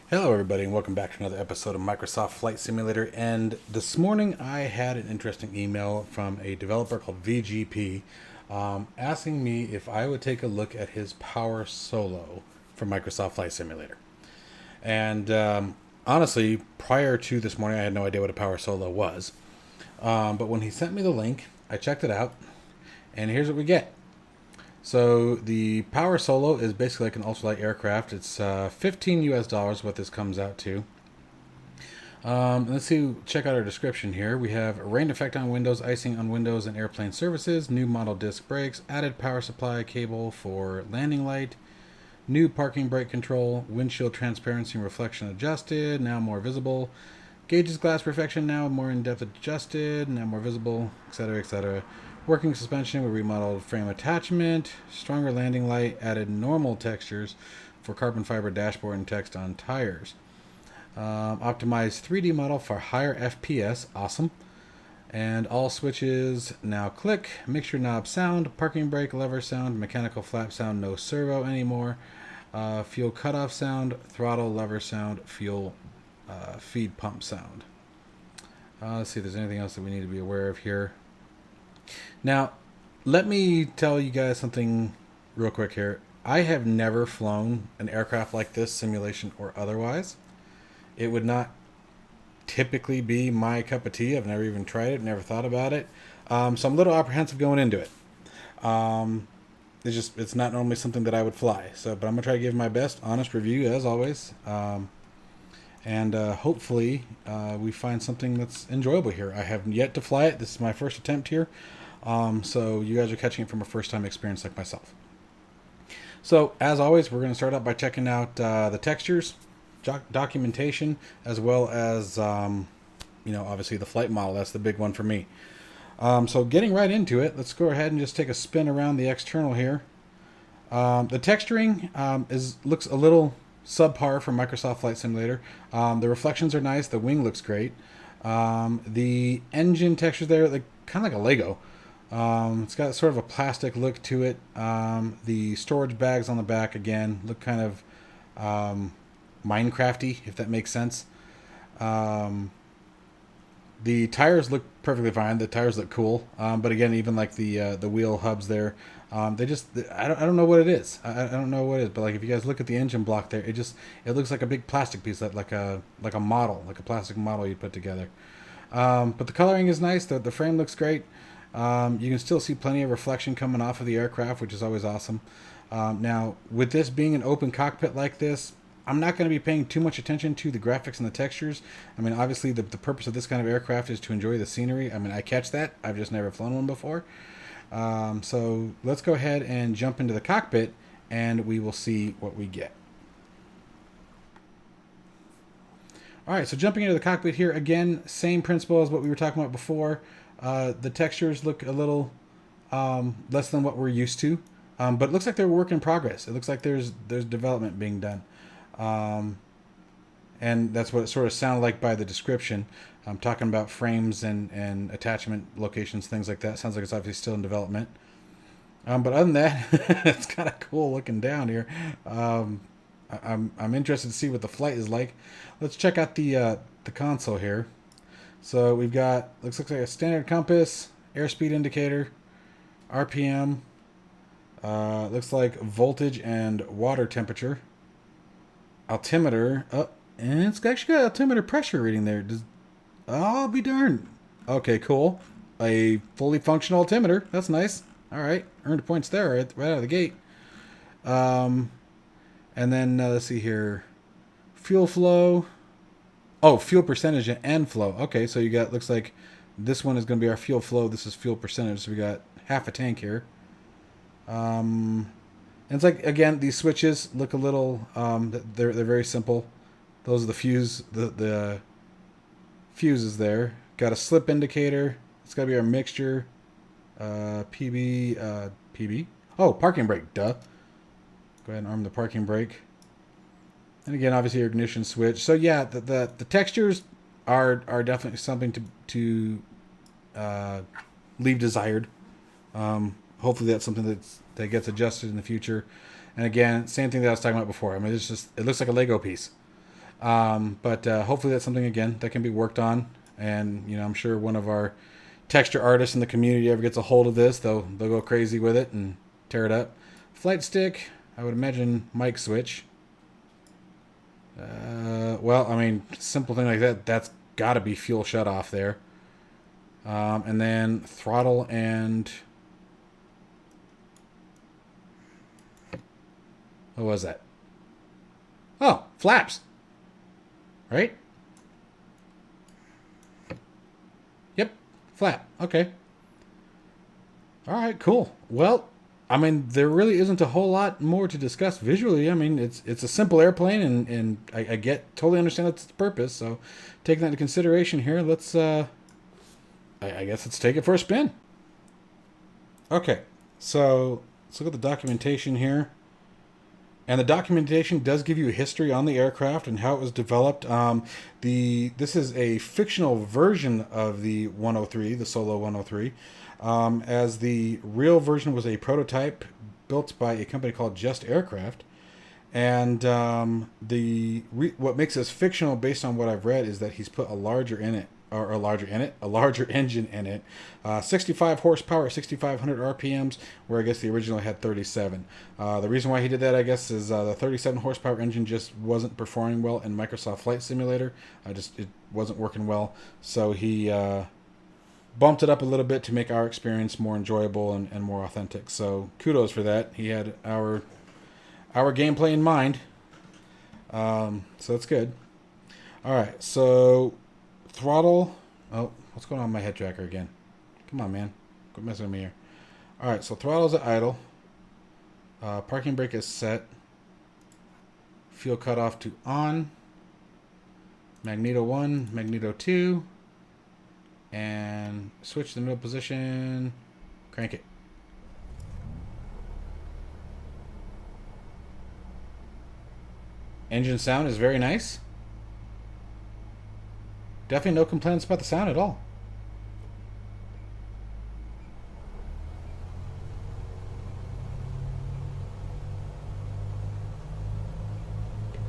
Hello everybody and welcome back to another episode of Microsoft Flight Simulator. And this morning I had an interesting email from a developer called VGP asking me if I would take a look at his Powersolo for Microsoft Flight Simulator. And honestly, prior to this morning I had no idea what a Powersolo was. But when he sent me the link, I checked it out and here's what we get. So the Powersolo is basically like an ultralight aircraft. It's $15 US what this comes out to. Let's see. Check out our description here. We have rain effect on windows, icing on windows and airplane services, new model disc brakes, added power supply cable for landing light, new parking brake control, windshield transparency and reflection adjusted, now more visible. Gauges glass perfection, now more in-depth adjusted, now more visible, etc., etc. Working suspension with remodeled frame attachment, stronger landing light, added normal textures for carbon fiber dashboard and text on tires. Optimized 3D model for higher FPS, awesome. And all switches now click, mixture knob sound, parking brake lever sound, mechanical flap sound, no servo anymore. Fuel cutoff sound, throttle lever sound, fuel feed pump sound. Let's see if there's anything else that we need to be aware of here. Now, let me tell you guys something real quick here. I have never flown an aircraft like this, simulation or otherwise. It would not typically be my cup of tea. I've never even tried it, never thought about it. So I'm a little apprehensive going into it. It's not normally something that I would fly. But I'm gonna try to give my best honest review as always. And hopefully we find something that's enjoyable here. I have yet to fly it. This is my first attempt here. So you guys are catching it from a first-time experience like myself. So as always, we're going to start out by checking out the textures, documentation, as well as, obviously the flight model. That's the big one for me. So getting right into it, let's go ahead and just take a spin around the external here. The texturing looks a little subpar for Microsoft Flight Simulator. The reflections are nice. The wing looks great. The engine textures there, like kind of like a Lego. It's got sort of a plastic look to it. The storage bags on the back again look kind of Minecrafty, if that makes sense. The tires look perfectly fine. The tires look cool, but again, even like the wheel hubs there, I don't know what it is. I don't know what it is, but like if you guys look at the engine block there, it looks like a big plastic piece, like a model, like a plastic model you put together. But the coloring is nice. The frame looks great. You can still see plenty of reflection coming off of the aircraft, which is always awesome. Now, with this being an open cockpit like this, I'm not going to be paying too much attention to the graphics and the textures. I mean, obviously, the purpose of this kind of aircraft is to enjoy the scenery. I mean, I catch that. I've just never flown one before. So let's go ahead and jump into the cockpit, and we will see what we get. All right, so jumping into the cockpit here, again, same principle as what we were talking about before. The textures look a little less than what we're used to, but it looks like they're a work in progress. It looks like there's development being done. And that's what it sort of sounded like by the description. I'm talking about frames and attachment locations, things like that. Sounds like it's obviously still in development. But other than that, it's kind of cool looking down here. I'm interested to see what the flight is like. Let's check out the console here. So we've got, looks like a standard compass, airspeed indicator, RPM, looks like voltage and water temperature, altimeter, and it's actually got altimeter pressure reading there. I'll be darned. Okay, cool. A fully functional altimeter. That's nice. All right, earned points there right out of the gate. And then let's see here, fuel flow. Oh, fuel percentage and flow. Okay, so you got, looks like this one is going to be our fuel flow. This is fuel percentage. So we got half a tank here. And it's like, again, these switches look a little, they're very simple. Those are the the fuses there. Got a slip indicator. It's got to be our mixture. PB. Oh, parking brake, duh. Go ahead and arm the parking brake. And again, obviously your ignition switch. So yeah, the textures are definitely something to leave desired. Hopefully that's something that gets adjusted in the future. And again, same thing that I was talking about before. I mean, it looks like a Lego piece. But hopefully that's something, again, that can be worked on. And, you know, I'm sure one of our texture artists in the community ever gets a hold of this, they'll go crazy with it and tear it up. Flight stick, I would imagine mic switch. Well, I mean, simple thing like that, that's got to be fuel shut off there. And then throttle and... what was that? Oh, flaps. Right? Yep, flap. Okay. All right, cool. Well, I mean, there really isn't a whole lot more to discuss visually. I mean, it's a simple airplane, and I totally understand that's its purpose. So, taking that into consideration here, let's I guess let's take it for a spin. Okay, so let's look at the documentation here. And the documentation does give you a history on the aircraft and how it was developed. This is a fictional version of the 103, the Solo 103, as the real version was a prototype built by a company called Just Aircraft. And what makes this fictional, based on what I've read, is that he's put a larger engine in it, 65 horsepower, 6,500 RPMs, where I guess the original had 37. The reason why he did that, I guess, is the 37 horsepower engine just wasn't performing well in Microsoft Flight Simulator. It wasn't working well, so he bumped it up a little bit to make our experience more enjoyable and more authentic. So kudos for that. He had our gameplay in mind, so that's good. All right, so throttle. Oh, what's going on with my head tracker again? Come on, man. Quit messing with me here. All right, so throttle's at idle. Parking brake is set. Fuel cutoff to on. Magneto 1, Magneto 2. And switch the middle position. Crank it. Engine sound is very nice. Definitely no complaints about the sound at all.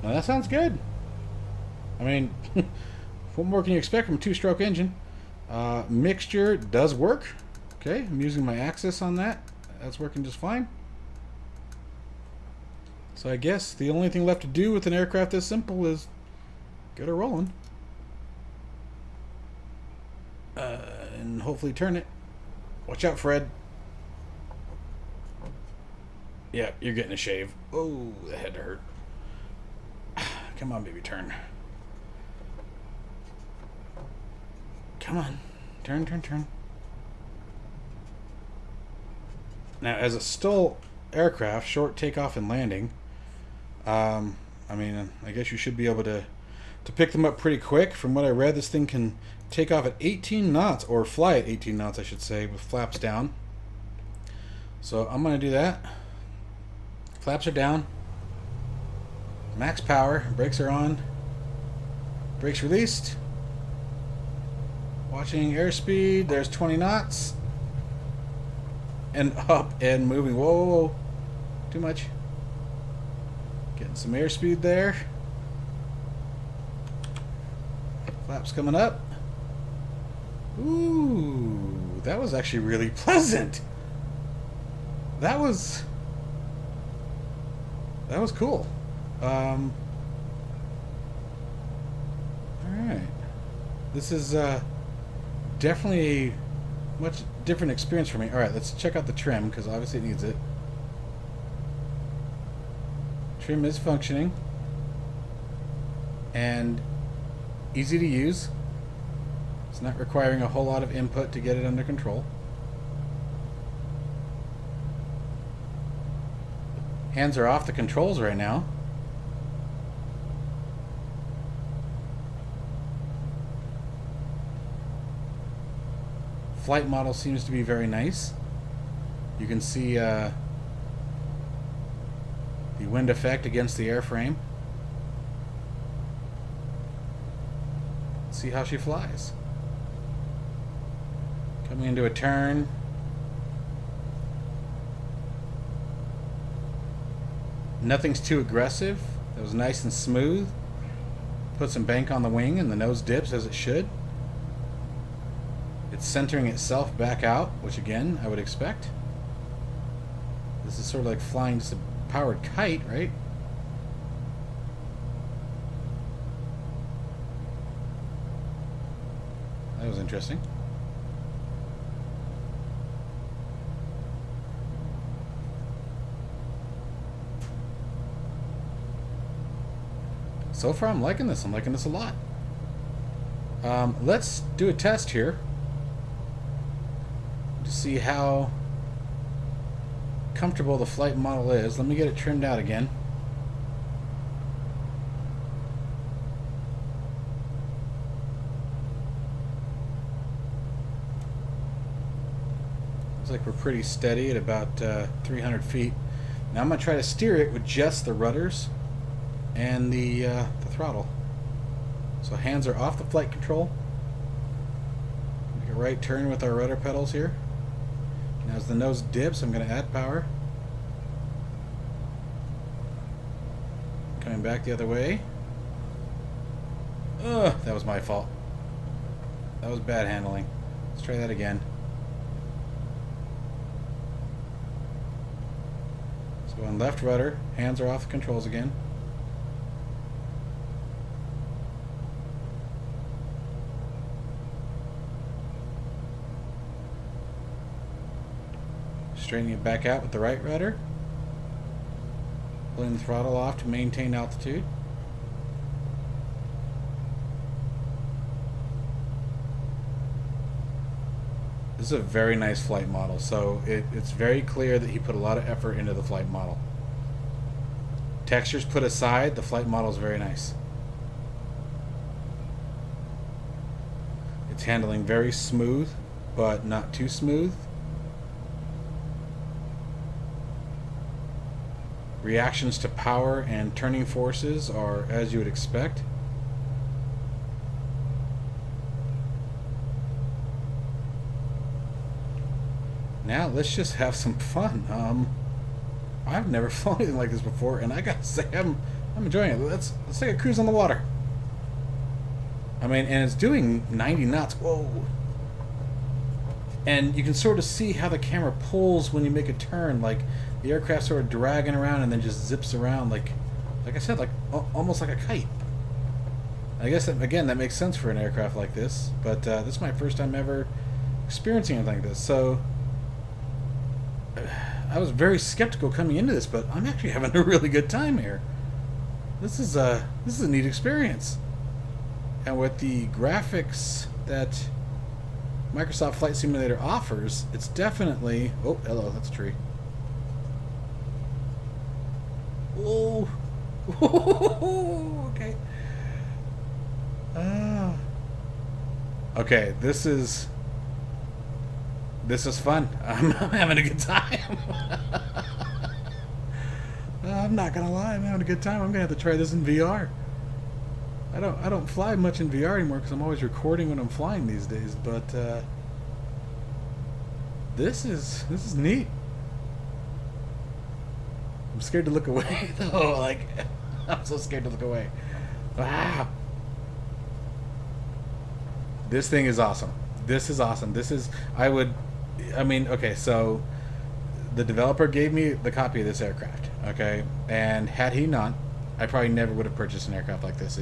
Now that sounds good. I mean, what more can you expect from a two-stroke engine? Mixture does work. Okay, I'm using my axis on that. That's working just fine. So I guess the only thing left to do with an aircraft this simple is get her rolling. And hopefully turn it. Watch out, Fred. Yeah, you're getting a shave. Oh, that had to hurt. Come on, baby, turn. Come on. Turn, turn, turn. Now, as a STOL aircraft, short takeoff and landing, I mean, I guess you should be able to pick them up pretty quick. From what I read, this thing can take off at 18 knots, or fly at 18 knots, I should say, with flaps down. So I'm going to do that. Flaps are down. Max power. Brakes are on. Brakes released. Watching airspeed. There's 20 knots. And up and moving. Whoa, whoa, whoa. Too much. Getting some airspeed there. Flaps coming up. Ooh, that was actually really pleasant. That was cool. All right. This is definitely a much different experience for me. All right, let's check out the trim, because obviously it needs it. Trim is functioning and easy to use. It's not requiring a whole lot of input to get it under control. Hands are off the controls right now. Flight model seems to be very nice. You can see the wind effect against the airframe. See how she flies. Coming into a turn. Nothing's too aggressive. That was nice and smooth. Put some bank on the wing and the nose dips as it should. It's centering itself back out, which again, I would expect. This is sort of like flying just a powered kite, right? That was interesting. So far, I'm liking this. I'm liking this a lot. Let's do a test here to see how comfortable the flight model is. Let me get it trimmed out again. Looks like we're pretty steady at about 300 feet. Now I'm going to try to steer it with just the rudders and the throttle. So hands are off the flight control. Make a right turn with our rudder pedals here. And as the nose dips, I'm going to add power. Coming back the other way. Ugh, that was my fault. That was bad handling. Let's try that again. So on left rudder, hands are off the controls again. Straightening it back out with the right rudder. Pulling the throttle off to maintain altitude. This is a very nice flight model, so it's very clear that he put a lot of effort into the flight model. Textures put aside, the flight model is very nice. It's handling very smooth, but not too smooth. Reactions to power and turning forces are as you would expect. Now let's just have some fun. I've never flown anything like this before, and I gotta say I'm enjoying it. Let's take a cruise on the water. I mean, and it's doing 90 knots. Whoa! And you can sort of see how the camera pulls when you make a turn, like the aircraft sort of dragging around and then just zips around, like I said, like almost like a kite. I guess that, again, that makes sense for an aircraft like this, but this is my first time ever experiencing anything like this. So I was very skeptical coming into this, but I'm actually having a really good time here. This is a neat experience, and with the graphics that Microsoft Flight Simulator offers, it's definitely... Oh, hello, that's a tree. Oh, okay. Okay, this is fun. I'm having a good time. I'm not gonna lie, I'm having a good time. I'm gonna have to try this in VR. I don't fly much in VR anymore because I'm always recording when I'm flying these days. But this is neat. I'm scared to look away though. Like, I'm so scared to look away. Wow. This thing is awesome. This is awesome. This is, I mean, okay, so the developer gave me the copy of this aircraft, okay? And had he not, I probably never would have purchased an aircraft like this.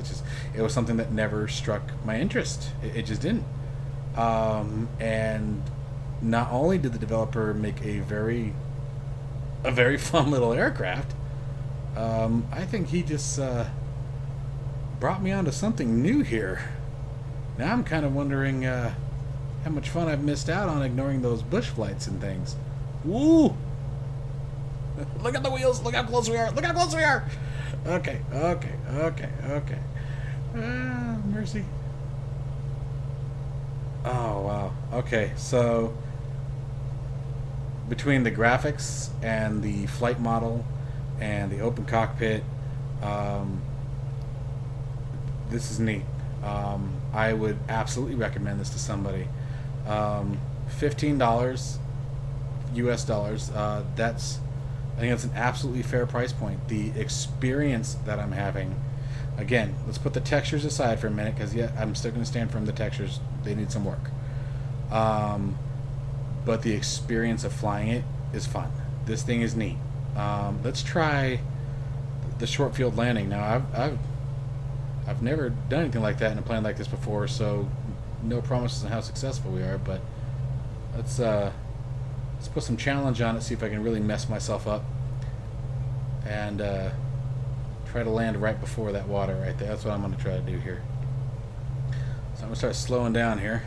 It was something that never struck my interest. It just didn't. And not only did the developer make a very fun little aircraft, I think he just brought me onto something new here. Now I'm kind of wondering how much fun I've missed out on ignoring those bush flights and things. Woo! Look at the wheels! Look how close we are! Look how close we are! Okay. Mercy. Oh, wow. Okay, so between the graphics and the flight model and the open cockpit, this is neat. I would absolutely recommend this to somebody. $15 US dollars. I think that's an absolutely fair price point. The experience that I'm having, Again, let's put the textures aside for a minute, because yeah, I'm still going to stand firm. The textures, they need some work. But the experience of flying it is fun. This thing is neat. Let's try the short field landing. Now, I've never done anything like that in a plane like this before, so no promises on how successful we are. But let's put some challenge on it. See if I can really mess myself up and try to land right before that water right there. That's what I'm going to try to do here. So I'm going to start slowing down here.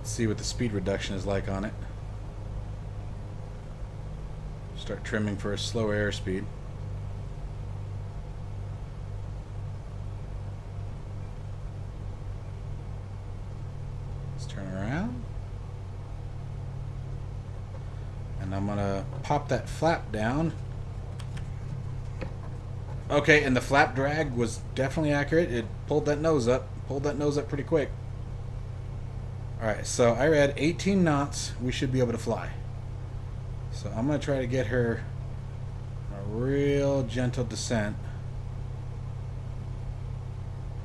See what the speed reduction is like on it. Start trimming for a slower airspeed. Let's turn around. And I'm gonna pop that flap down. Okay, and the flap drag was definitely accurate. It pulled that nose up. Pulled that nose up pretty quick. Alright, so I read 18 knots. We should be able to fly. So I'm going to try to get her a real gentle descent.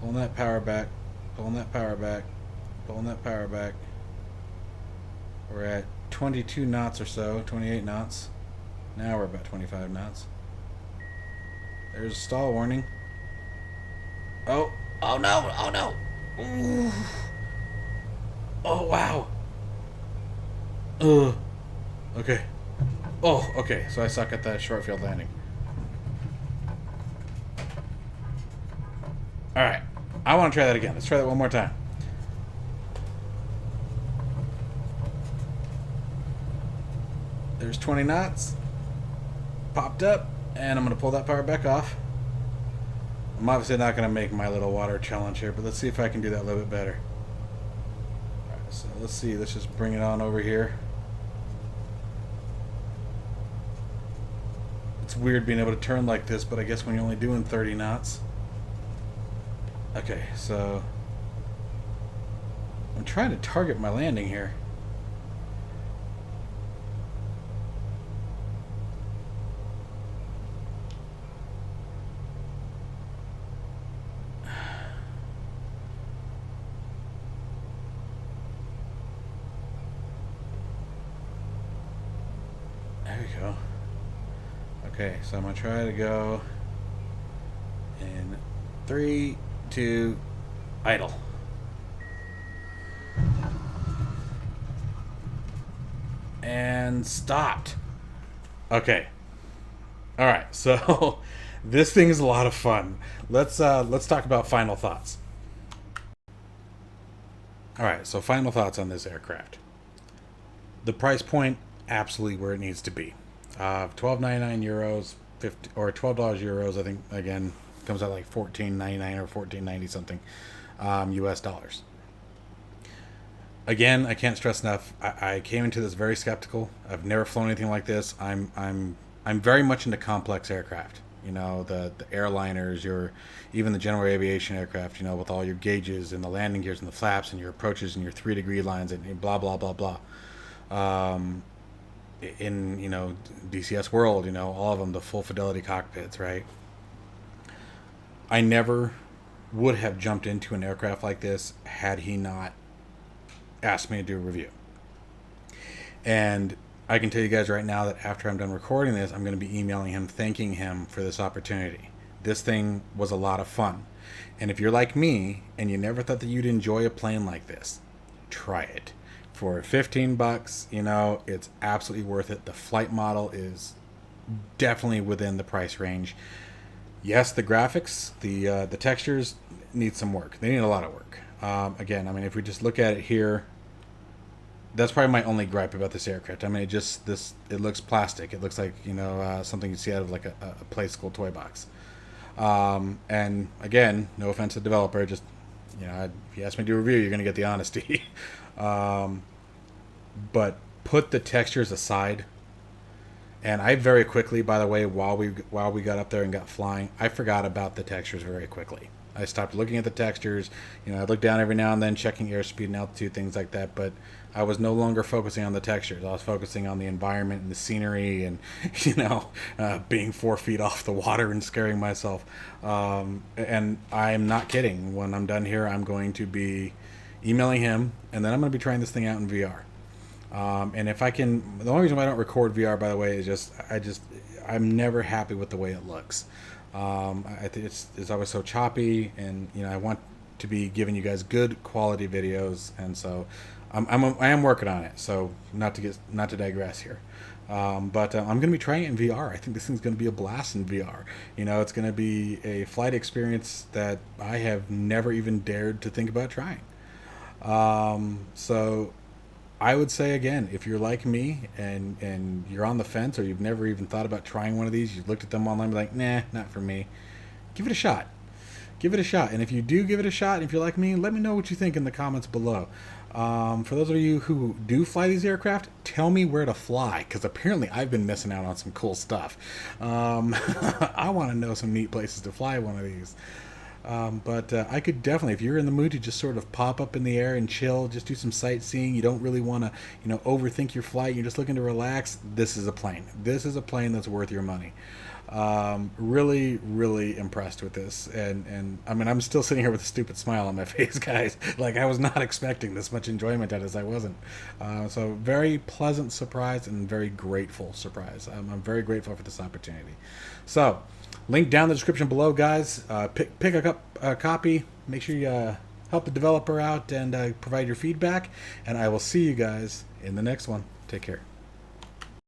Pulling that power back. Pulling that power back. Pulling that power back. We're at 22 knots or so. 28 knots. Now we're about 25 knots. There's a stall warning. Oh. Oh no. Oh no. Ooh. Oh, wow. Ugh. Okay. Oh, okay. So I suck at that short field landing. Alright. I want to try that again. Let's try that one more time. There's 20 knots. Popped up. And I'm going to pull that power back off. I'm obviously not going to make my little water challenge here, but let's see if I can do that a little bit better. So let's see, let's just bring it on over here. It's weird being able to turn like this, but I guess when you're only doing 30 knots. Okay, so I'm trying to target my landing here. There we go. Okay, so I'm going to try to go in 3, 2, idle. And stopped. Okay. All right, so this thing is a lot of fun. Let's talk about final thoughts. All right, so final thoughts on this aircraft. The price point, absolutely where it needs to be. 12.99 euros, 50 or $12 euros. I think again comes out like 14.99 or 14.90 something US dollars. Again, I can't stress enough. I came into this very skeptical. I've never flown anything like this. I'm very much into complex aircraft. You know, the airliners, even the general aviation aircraft. You know, with all your gauges and the landing gears and the flaps and your approaches and your 3-degree lines and blah blah blah blah. In DCS world, all of them, the full fidelity cockpits, right? I never would have jumped into an aircraft like this had he not asked me to do a review. And I can tell you guys right now that after I'm done recording this, I'm going to be emailing him, thanking him for this opportunity. This thing was a lot of fun. And if you're like me and you never thought that you'd enjoy a plane like this, try it. For $15, it's absolutely worth it. The flight model is definitely within the price range. Yes, the graphics, the textures need some work. They need a lot of work. Again, I mean, if we just look at it here, that's probably my only gripe about this aircraft. I mean, it looks plastic. It looks like, something you see out of like a play school toy box. And again, no offense to the developer, just, if you ask me to do a review, you're going to get the honesty. But put the textures aside. And I very quickly, by the way, while we got up there and got flying, I forgot about the textures very quickly. I stopped looking at the textures. I look down every now and then, checking airspeed and altitude, things like that. But I was no longer focusing on the textures. I was focusing on the environment and the scenery, and being 4 feet off the water and scaring myself. And I'm not kidding. When I'm done here, I'm going to be emailing him, and then I'm going to be trying this thing out in VR. And if I can, the only reason why I don't record VR, by the way, is I'm never happy with the way it looks. I think it's always so choppy, and I want to be giving you guys good quality videos, and so I am working on it. So not to digress here, but I'm going to be trying it in VR. I think this thing's going to be a blast in VR. It's going to be a flight experience that I have never even dared to think about trying. So I would say, again, if you're like me and you're on the fence, or you've never even thought about trying one of these, you've looked at them online and be like, nah, not for me, give it a shot. Give it a shot. And if you do give it a shot, if you're like me, let me know what you think in the comments below. For those of you who do fly these aircraft, tell me where to fly, because apparently I've been missing out on some cool stuff. I want to know some neat places to fly one of these. But I could definitely, if you're in the mood to just sort of pop up in the air and chill, just do some sightseeing, you don't really want to, overthink your flight, you're just looking to relax, this is a plane. This is a plane that's worth your money. Really, really impressed with this. And I mean, I'm still sitting here with a stupid smile on my face, guys. Like, I was not expecting this much enjoyment out as I wasn't. So very pleasant surprise and very grateful surprise. I'm very grateful for this opportunity. So, link down in the description below, guys. Pick up a copy. Make sure you help the developer out and provide your feedback. And I will see you guys in the next one. Take care.